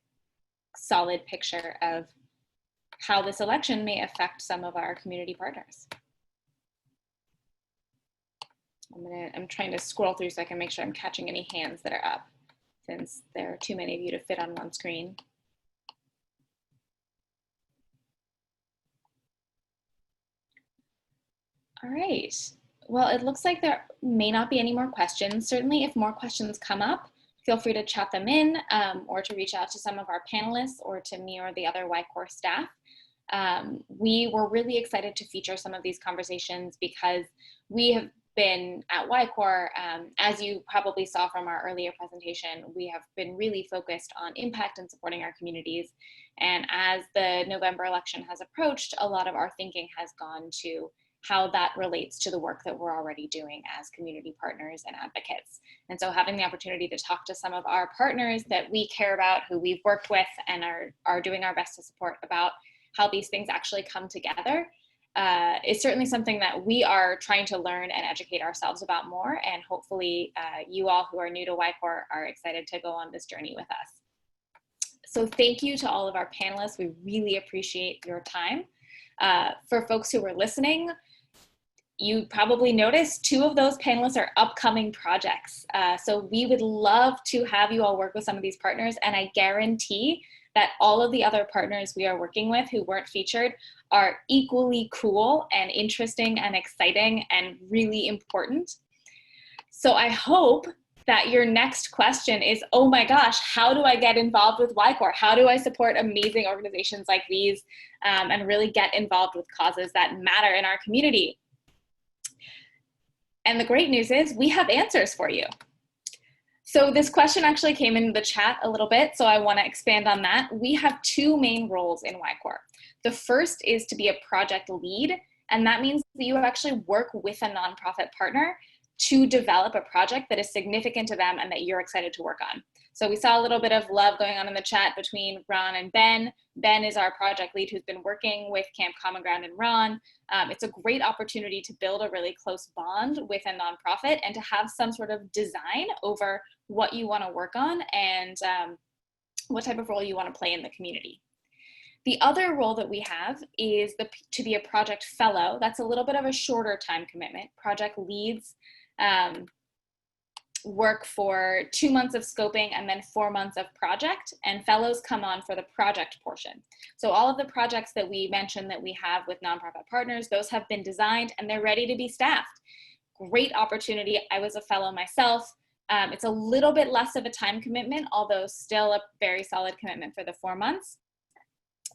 solid picture of how this election may affect some of our community partners. I'm trying to scroll through so I can make sure I'm catching any hands that are up, since there are too many of you to fit on one screen. All right. Well, it looks like there may not be any more questions. Certainly, if more questions come up, feel free to chat them in or to reach out to some of our panelists or to me or the other YCore staff. We were really excited to feature some of these conversations because we have been at YCore, as you probably saw from our earlier presentation, we have been really focused on impact and supporting our communities. And as the November election has approached, a lot of our thinking has gone to how that relates to the work that we're already doing as community partners and advocates. And so having the opportunity to talk to some of our partners that we care about, who we've worked with and are doing our best to support about how these things actually come together is certainly something that we are trying to learn and educate ourselves about more. And hopefully you all who are new to YCore are excited to go on this journey with us. So thank you to all of our panelists. We really appreciate your time. For folks who were listening, you probably noticed 2 of those panelists are upcoming projects. So we would love to have you all work with some of these partners, and I guarantee that all of the other partners we are working with who weren't featured are equally cool and interesting and exciting and really important. So I hope that your next question is, oh my gosh, how do I get involved with YCore? How do I support amazing organizations like these and really get involved with causes that matter in our community? And the great news is we have answers for you. So this question actually came in the chat a little bit, so I want to expand on that. We have 2 main roles in YCore. The first is to be a project lead, and that means that you actually work with a nonprofit partner to develop a project that is significant to them and that you're excited to work on. So we saw a little bit of love going on in the chat between Ron and Ben. Ben is our project lead who's been working with Camp Common Ground and Ron. It's a great opportunity to build a really close bond with a nonprofit and to have some sort of design over what you want to work on and what type of role you want to play in the community. The other role that we have is to be a project fellow. That's a little bit of a shorter time commitment. Project leads work for 2 months of scoping and then 4 months of project, and fellows come on for the project portion. So all of the projects that we mentioned that we have with nonprofit partners, those have been designed and they're ready to be staffed. Great opportunity. I was a fellow myself. It's a little bit less of a time commitment, although still a very solid commitment for the 4 months.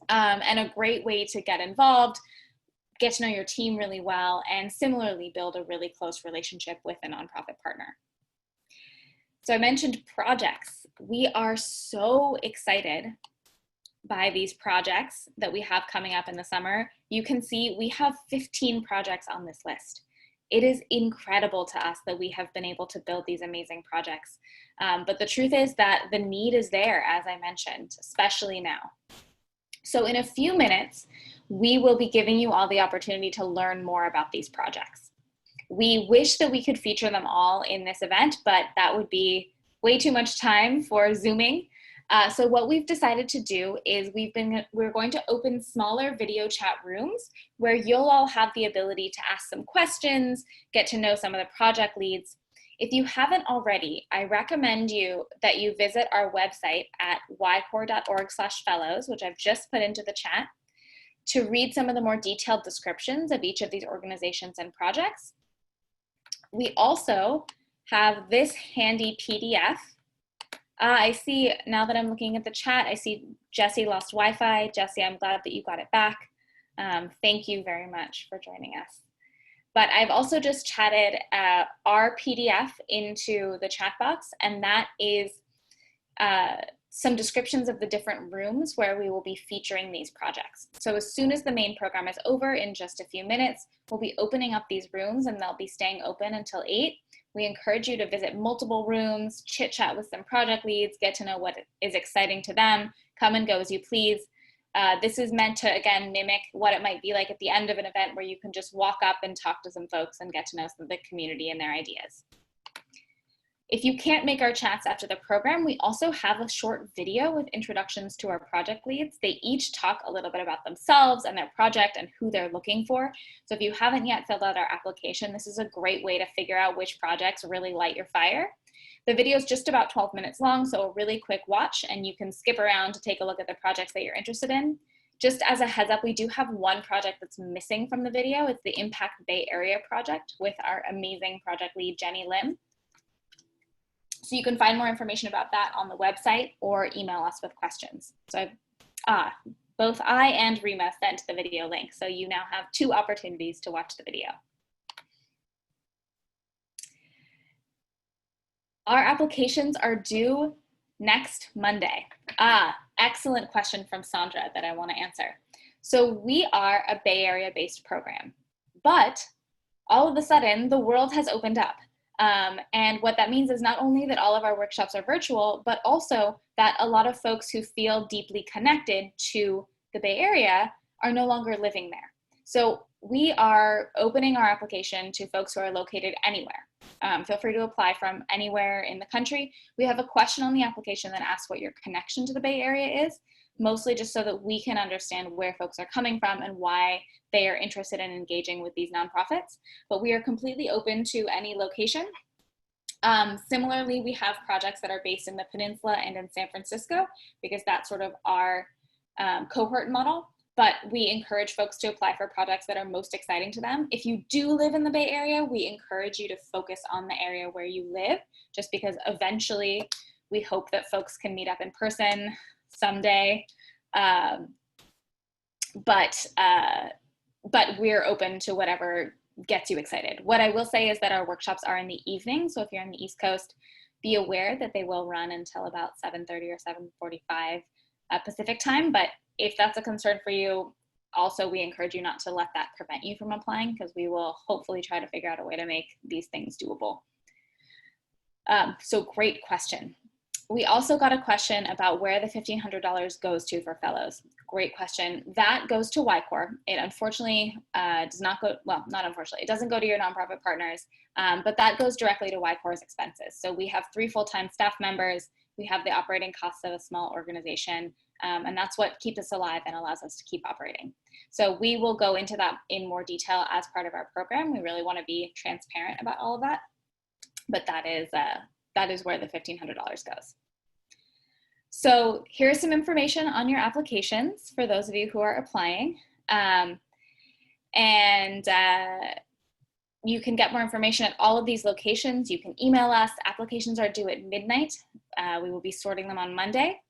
And a great way to get involved. get to know your team really well, and similarly build a really close relationship with a nonprofit partner. So I mentioned projects. We are so excited by these projects that we have coming up in the summer. You can see we have 15 projects on this list. It is incredible to us that we have been able to build these amazing projects. But the truth is that the need is there, as I mentioned, especially now. So in a few minutes, we will be giving you all the opportunity to learn more about these projects. We wish that we could feature them all in this event, but that would be way too much time for Zooming. So what we've decided to do is we're going to open smaller video chat rooms where you'll all have the ability to ask some questions, get to know some of the project leads. If you haven't already, I recommend that you visit our website at ycore.org/fellows, which I've just put into the chat, to read some of the more detailed descriptions of each of these organizations and projects. We also have this handy PDF. I see, now that I'm looking at the chat, I see Jesse lost Wi-Fi. Jesse, I'm glad that you got it back. Thank you very much for joining us. But I've also just chatted our PDF into the chat box, and that is some descriptions of the different rooms where we will be featuring these projects. So as soon as the main program is over in just a few minutes, we'll be opening up these rooms, and they'll be staying open until 8. We encourage you to visit multiple rooms, chit chat with some project leads, get to know what is exciting to them, come and go as you please. This is meant to, again, mimic what it might be like at the end of an event where you can just walk up and talk to some folks and get to know some of the community and their ideas. If you can't make our chats after the program, we also have a short video with introductions to our project leads. They each talk a little bit about themselves and their project and who they're looking for. So if you haven't yet filled out our application, this is a great way to figure out which projects really light your fire. The video is just about 12 minutes long, so a really quick watch, and you can skip around to take a look at the projects that you're interested in. Just as a heads up, we do have one project that's missing from the video. It's the Impact Bay Area project with our amazing project lead, Jenny Lim. So you can find more information about that on the website or email us with questions. So both I and Rima sent the video link, so you now have 2 opportunities to watch the video. Our applications are due next Monday. Excellent question from Sandra that I want to answer. So we are a Bay Area based program, but all of a sudden the world has opened up. And what that means is not only that all of our workshops are virtual, but also that a lot of folks who feel deeply connected to the Bay Area are no longer living there. So we are opening our application to folks who are located anywhere. Feel free to apply from anywhere in the country. We have a question on the application that asks what your connection to the Bay Area is, mostly just so that we can understand where folks are coming from and why they are interested in engaging with these nonprofits. But we are completely open to any location. Similarly, we have projects that are based in the Peninsula and in San Francisco, because that's sort of our cohort model. But we encourage folks to apply for projects that are most exciting to them. If you do live in the Bay Area, we encourage you to focus on the area where you live, just because eventually we hope that folks can meet up in person someday. But we're open to whatever gets you excited. What I will say is that our workshops are in the evening. So if you're on the East Coast, be aware that they will run until about 7:30 or 7:45 Pacific time. But if that's a concern for you, also we encourage you not to let that prevent you from applying, because we will hopefully try to figure out a way to make these things doable. So great question. We also got a question about where the $1,500 goes to for fellows. Great question. That goes to YCore. It unfortunately does not go, well, not unfortunately, it doesn't go to your nonprofit partners, but that goes directly to YCore's expenses. So we have 3 full-time staff members. We have the operating costs of a small organization, and that's what keeps us alive and allows us to keep operating. So we will go into that in more detail as part of our program. We really want to be transparent about all of that, but that is where the $1,500 goes. So here's some information on your applications for those of you who are applying. You can get more information at all of these locations. You can email us. Applications are due at midnight. We will be sorting them on Monday.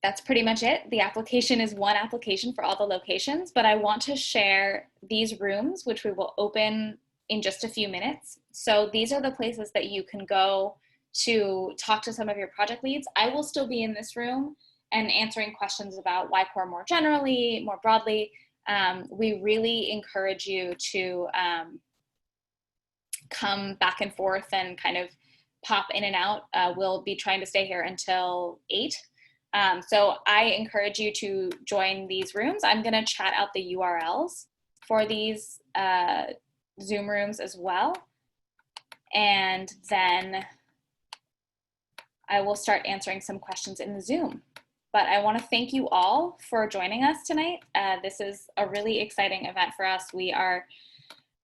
that's pretty much it. The application is one application for all the locations, but I want to share these rooms, which we will open in just a few minutes. So these are the places that you can go to talk to some of your project leads. I will still be in this room and answering questions about YCore more generally, more broadly. We really encourage you to come back and forth and kind of pop in and out. We'll be trying to stay here until 8. So I encourage you to join these rooms. I'm going to chat out the URLs for these Zoom rooms as well. And then I will start answering some questions in the Zoom. But I want to thank you all for joining us tonight. This is a really exciting event for us. We are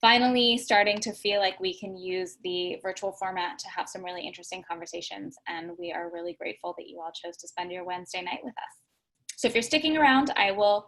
finally starting to feel like we can use the virtual format to have some really interesting conversations. And we are really grateful that you all chose to spend your Wednesday night with us. So if you're sticking around, I will